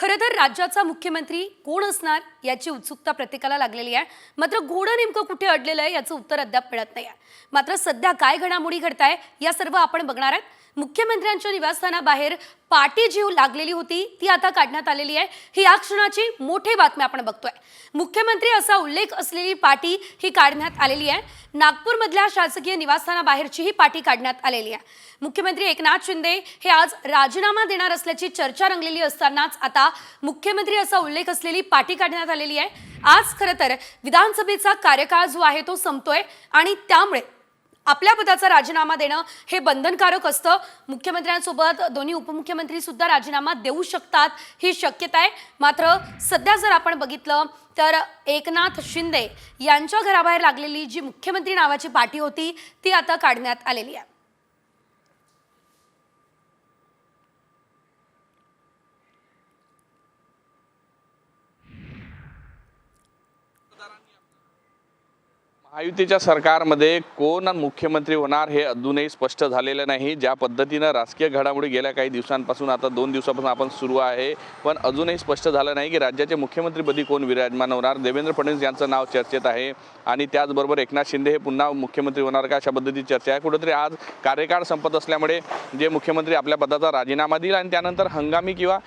खरं तर राज्याचा मुख्यमंत्री कोण असणार याची उत्सुकता प्रत्येकाला लागलेली आहे। मात्र घोडं नेमकं कुठे अडलेलं आहे याचं उत्तर अद्याप मिळत नाही आहे। मात्र सध्या काय घडामोडी घडताय या सर्व आपण बघणार आहोत। मुख्यमंत्र्यांच्या निवासस्थानाबाहेर पाटी जीव लागलेली होती ती आता काढण्यात आलेली आहे। ही या क्षणाची मोठी बातमी आपण बघतोय। मुख्यमंत्री असा उल्लेख असलेली पाटी ही काढण्यात आलेली आहे। नागपूरमधल्या शासकीय निवासस्थानाबाहेरची ही पाटी काढण्यात आलेली आहे। मुख्यमंत्री एकनाथ शिंदे हे आज राजीनामा देणार असल्याची चर्चा रंगलेली असतानाच आता मुख्यमंत्री असा उल्लेख असलेली पाटी काढण्यात आलेली आहे। आज खरं तर विधानसभेचा कार्यकाळ जो आहे तो संपतोय आणि त्यामुळे आपल्या पदाचा राजीनामा देणं हे बंधनकारक असतं। मुख्यमंत्र्यांसोबत दोन्ही उपमुख्यमंत्री सुद्धा राजीनामा देऊ शकतात ही शक्यता आहे। मात्र सध्या जर आपण बघितलं तर एकनाथ शिंदे यांच्या घराबाहेर लागलेली जी मुख्यमंत्री नावाची पाटी होती ती आता काढण्यात आलेली आहे। महायुतीच्या सरकारमध्ये कोण मुख्यमंत्री होणार हे अजूनही स्पष्ट झालेलं नाही। ज्या पद्धतीनं राजकीय घडामोडी गेल्या काही दिवसांपासून आता 2 दिवसापासून आपण सुरू आहे, पण अजूनही स्पष्ट झालं नाही की राज्याचे मुख्यमंत्रीपदी कोण विराजमान होणार। देवेंद्र फडणवीस यांचं नाव चर्चेत आहे आणि त्याचबरोबर एकनाथ शिंदे हे पुन्हा मुख्यमंत्री होणार का अशा पद्धतीची चर्चा आहे। कुठेतरी आज कार्यकाळ संपत असल्यामुळे जे मुख्यमंत्री आपल्या पदाचा राजीनामा देईल आणि त्यानंतर हंगामी किंवा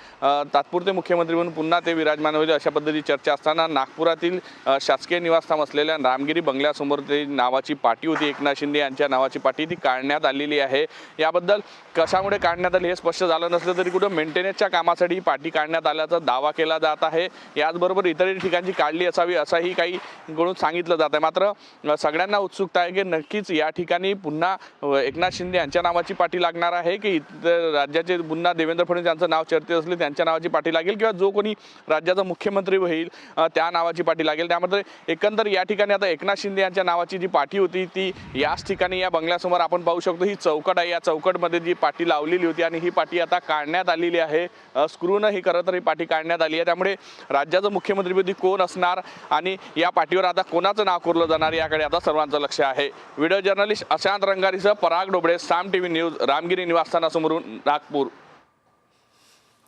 तात्पुरते मुख्यमंत्री म्हणून पुन्हा ते विराजमान होईल अशा पद्धतीची चर्चा असताना नागपुरातील शासकीय निवासस्थान असलेल्या रामगिरी बंगल्या समोर ते नावाची पाटी होती, एकनाथ शिंदे यांच्या नावाची पाटी ती काढण्यात आलेली आहे। याबद्दल कशामुळे काढण्यात आली हे स्पष्ट झालं नसलं तरी कुठं मेंटेनन्सच्या कामासाठी पाटी काढण्यात आल्याचा दावा केला जात आहे। याचबरोबर इतरही ठिकाणी काढली असावी असंही काही कडून सांगितलं जात आहे। मात्र सगळ्यांना उत्सुकता आहे की नक्कीच या ठिकाणी पुन्हा एकनाथ शिंदे यांच्या नावाची पाटी लागणार आहे की इतर राज्याचे पुन्हा देवेंद्र फडणवीस यांचं नाव चर्चेत असले त्यांच्या नावाची पाटी लागेल किंवा जो कोणी राज्याचा मुख्यमंत्री होईल त्या नावाची पाटी लागेल। त्यामध्ये एकंदर या ठिकाणी आता एकनाथ शिंदे यांच्या नावाची जी पाटी होती ती याच ठिकाणी या बंगल्यासमोर आपण पाहू शकतो। ही चौकट आहे, या चौकटमध्ये जी पाटी लावलेली होती आणि ही पाटी आता काढण्यात आलेली आहे। स्क्रूनं ही खरं तर ही पाटी काढण्यात आली आहे। त्यामुळे राज्याचं मुख्यमंत्रीपदी कोण असणार आणि या पाटीवर आता कोणाचं नाव कोरलं जाणार याकडे आता सर्वांचं लक्ष आहे। व्हिडिओ जर्नलिस्ट अशांत रंगारीसह पराग डोबळे, साम टीव्ही न्यूज, रामगिरी निवासस्थानासमोरून नागपूर।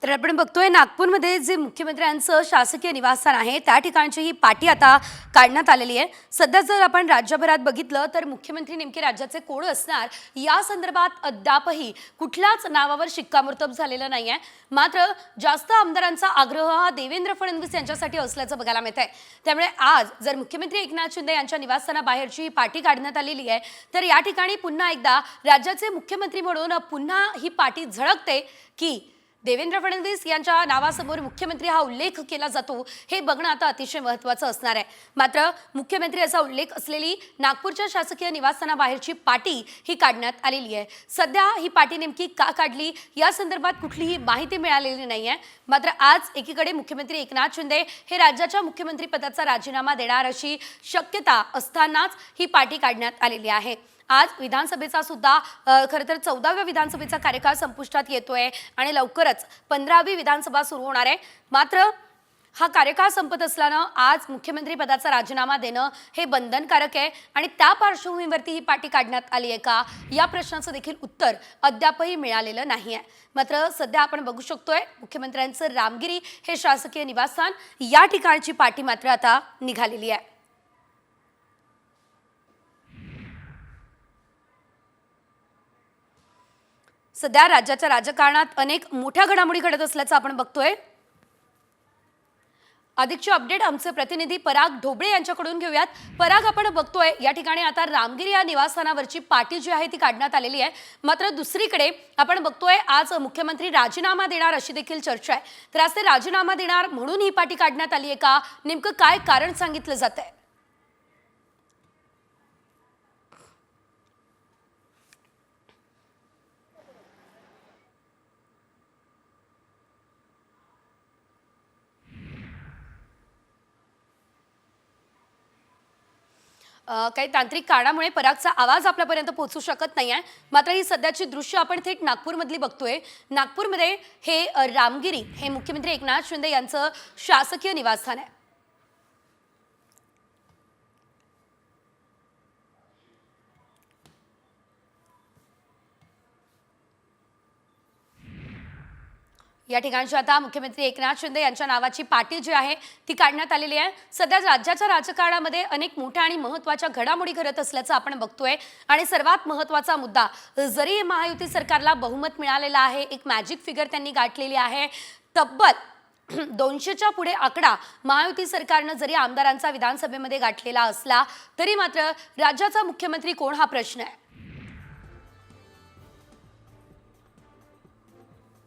तर आपण बघतोय नागपूरमध्ये जे मुख्यमंत्र्यांचं शासकीय निवासस्थान आहे त्या ठिकाणची ही पाटी आता काढण्यात आलेली आहे। सध्या जर आपण राज्यभरात बघितलं तर मुख्यमंत्री नेमके राज्याचे कोण असणार या संदर्भात अद्यापही कुठल्याच नावावर शिक्कामोर्तब झालेलं नाही आहे। मात्र जास्त आमदारांचा आग्रह हा देवेंद्र फडणवीस यांच्यासाठी असल्याचं बघायला मिळत आहे। त्यामुळे आज जर मुख्यमंत्री एकनाथ शिंदे यांच्या निवासस्थानाबाहेरची ही पाटी काढण्यात आलेली आहे तर या ठिकाणी पुन्हा एकदा राज्याचे मुख्यमंत्री म्हणून पुन्हा ही पाटी झळकते की देवेंद्र फडणवीस यांच्या नावासमोर मुख्यमंत्री हा उल्लेख केला जातो हे बघणं आता अतिशय महत्त्वाचं असणार आहे। मात्र मुख्यमंत्री असा उल्लेख असलेली नागपूरच्या शासकीय निवासस्थानाबाहेरची पाटी ही काढण्यात आलेली आहे। सध्या ही पाटी नेमकी का काढली या संदर्भात कुठलीही माहिती मिळालेली नाही आहे। मात्र आज एकीकडे मुख्यमंत्री एकनाथ शिंदे हे राज्याच्या मुख्यमंत्रीपदाचा राजीनामा देणार अशी शक्यता असतानाच ही पाटी काढण्यात आलेली आहे। आज विधानसभेचा सुद्धा खरं तर 14व्या विधानसभेचा कार्यकाळ संपुष्टात येतोय आणि लवकरच 15वी विधानसभा सुरू होणार आहे। मात्र हा कार्यकाळ संपत असल्यानं आज मुख्यमंत्री पदाचा राजीनामा देणं हे बंधनकारक आहे आणि त्या पार्श्वभूमीवरती ही पाटी काढण्यात आली आहे का या प्रश्नाचं देखील उत्तर अद्यापही मिळालेलं नाही आहे। मात्र सध्या आपण बघू शकतोय मुख्यमंत्र्यांचं रामगिरी हे शासकीय निवासस्थान या ठिकाणची पाटी मात्र आता निघालेली आहे। सध्या राज्याच्या राजकारणात अनेक मोठ्या घडामोडी घडत असल्याचं आपण बघतोय। अधिकची अपडेट आमचे प्रतिनिधी पराग ढोबळे यांच्याकडून घेऊयात। पराग, आपण बघतोय या ठिकाणी आता रामगिरी या निवासस्थानावरची पाटी जी आहे ती काढण्यात आलेली आहे। मात्र दुसरीकडे आपण बघतोय आज मुख्यमंत्री राजीनामा देणार अशी देखील चर्चा आहे। तर आज ते राजीनामा देणार म्हणून ही पाटी काढण्यात आली आहे का, नेमकं काय कारण सांगितलं जात आहे? काही तांत्रिक कारणामुळे परागचा आवाज आपल्यापर्यंत पोहोचू शकत नाही आहे। मात्र ही सध्याची दृश्य आपण थेट नागपूरमधली बघतोय। नागपूरमध्ये हे रामगिरी हे मुख्यमंत्री एकनाथ शिंदे यांचं शासकीय निवासस्थान आहे। या ठिकाणची आता मुख्यमंत्री एकनाथ शिंदे यांच्या नावाची पाटी जी आहे ती काढण्यात आलेली आहे। सध्या राज्याच्या राजकारणामध्ये अनेक मोठ्या आणि महत्त्वाच्या घडामोडी घडत असल्याचं आपण बघतोय आणि सर्वात महत्त्वाचा मुद्दा, जरी महायुती सरकारला बहुमत मिळालेलं आहे, एक मॅजिक फिगर त्यांनी गाठलेली आहे, तब्बल 200च्या पुढे आकडा महायुती सरकारनं जरी आमदारांचा विधानसभेमध्ये गाठलेला असला तरी मात्र राज्याचा मुख्यमंत्री कोण हा प्रश्न आहे।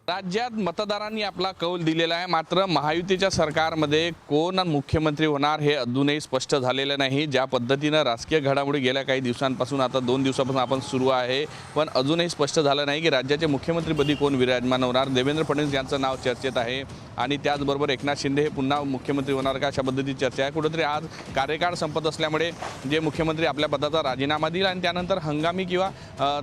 राज्यात मतदारांनी आपला कौल दिलेला आहे, मात्र महायुतीच्या सरकारमध्ये कोण मुख्यमंत्री होणार हे अजूनही स्पष्ट झालेलं नाही। ज्या पद्धतीनं राजकीय घडामोडी गेल्या काही दिवसांपासून, आता 2 दिवसापासून आपण सुरू आहे, पण अजूनही स्पष्ट झालं नाही की राज्याचे मुख्यमंत्रीपदी कोण विराजमान होणार। देवेंद्र फडणवीस यांचं नाव चर्चेत आहे आणि त्याचबरोबर एकनाथ शिंदे हे पुन्हा मुख्यमंत्री होणार का, अशा पद्धतीची चर्चा आहे। कुठेतरी आज कार्यकाळ संपत असल्यामुळे जे मुख्यमंत्री आपल्या पदाचा राजीनामा देईल आणि त्यानंतर हंगामी किंवा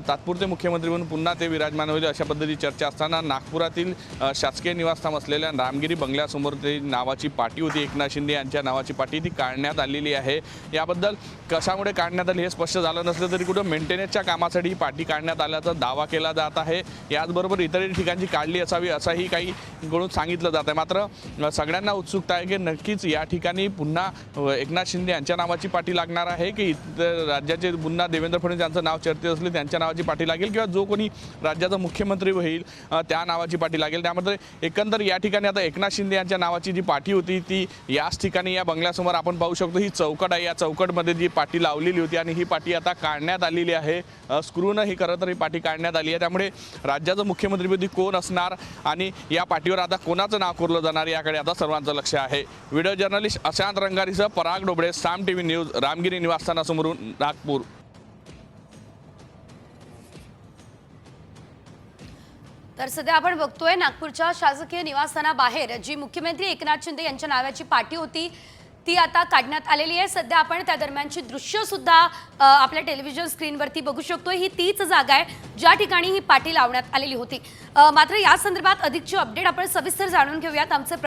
तात्पुरते मुख्यमंत्री म्हणून पुन्हा ते विराजमान होईल, अशा पद्धतीची चर्चा असताना नागपुरातील शासकीय निवासस्थान असलेल्या रामगिरी बंगल्यासमोर ते नावाची पाटी होती, एकनाथ शिंदे यांच्या नावाची पाटी, ती काढण्यात आलेली आहे। याबद्दल कशामुळे काढण्यात आली हे स्पष्ट झालं नसलं तरी कुठं मेंटेनन्सच्या कामासाठी ही पाटी काढण्यात आल्याचा दावा केला जात आहे। याचबरोबर इतरही ठिकाणी काढली असावी असंही काही कडून सांगितलं जात आहे। मात्र सगळ्यांना उत्सुकता आहे की नक्कीच या ठिकाणी पुन्हा एकनाथ शिंदे यांच्या नावाची पाटी लागणार आहे की इतर राज्याचे पुन्हा देवेंद्र फडणवीस यांचं नाव चर्चेत असले त्यांच्या नावाची पाटी लागेल किंवा जो कोणी राज्याचा मुख्यमंत्री होईल त्या नावाची पाटी लागेल। त्यामध्ये एकंदर या ठिकाणी आता एकनाथ शिंदे यांच्या नावाची जी पाटी होती ती याच ठिकाणी या बंगल्यासमोर आपण पाहू शकतो, ही चौकट आहे, या चौकटमध्ये जी पाटी लावलेली होती आणि ही पाटी आता काढण्यात आलेली आहे। स्क्रूनं ही खरं तर ही पाटी काढण्यात आली आहे। त्यामुळे राज्याचं मुख्यमंत्रीपदी कोण असणार आणि या पाटीवर आता कोणाचं नाव कोरलं जाणार याकडे आता सर्वांचं लक्ष आहे। व्हिडिओ जर्नलिस्ट अशांत रंगारीसह पराग डोबळे, साम टीव्ही न्यूज, रामगिरी निवासस्थानासमोरून नागपूर। तर सध्या आपण बघतोय नागपूरच्या शासकीय निवासस्थानाबाहेर जी मुख्यमंत्री एकनाथ शिंदे यांच्या नावाची पाटी होती ती आता काढण्यात आलेली आहे। सध्या आपण त्या दरम्यानची दृश्य सुद्धा आपल्या टेलिव्हिजन स्क्रीनवरती बघू शकतो। ही तीच जागा आहे ज्या ठिकाणी ही पाटी लावण्यात आलेली होती। मात्र या संदर्भात अधिकची अपडेट आपण सविस्तर जाणून घेऊयात। आमचे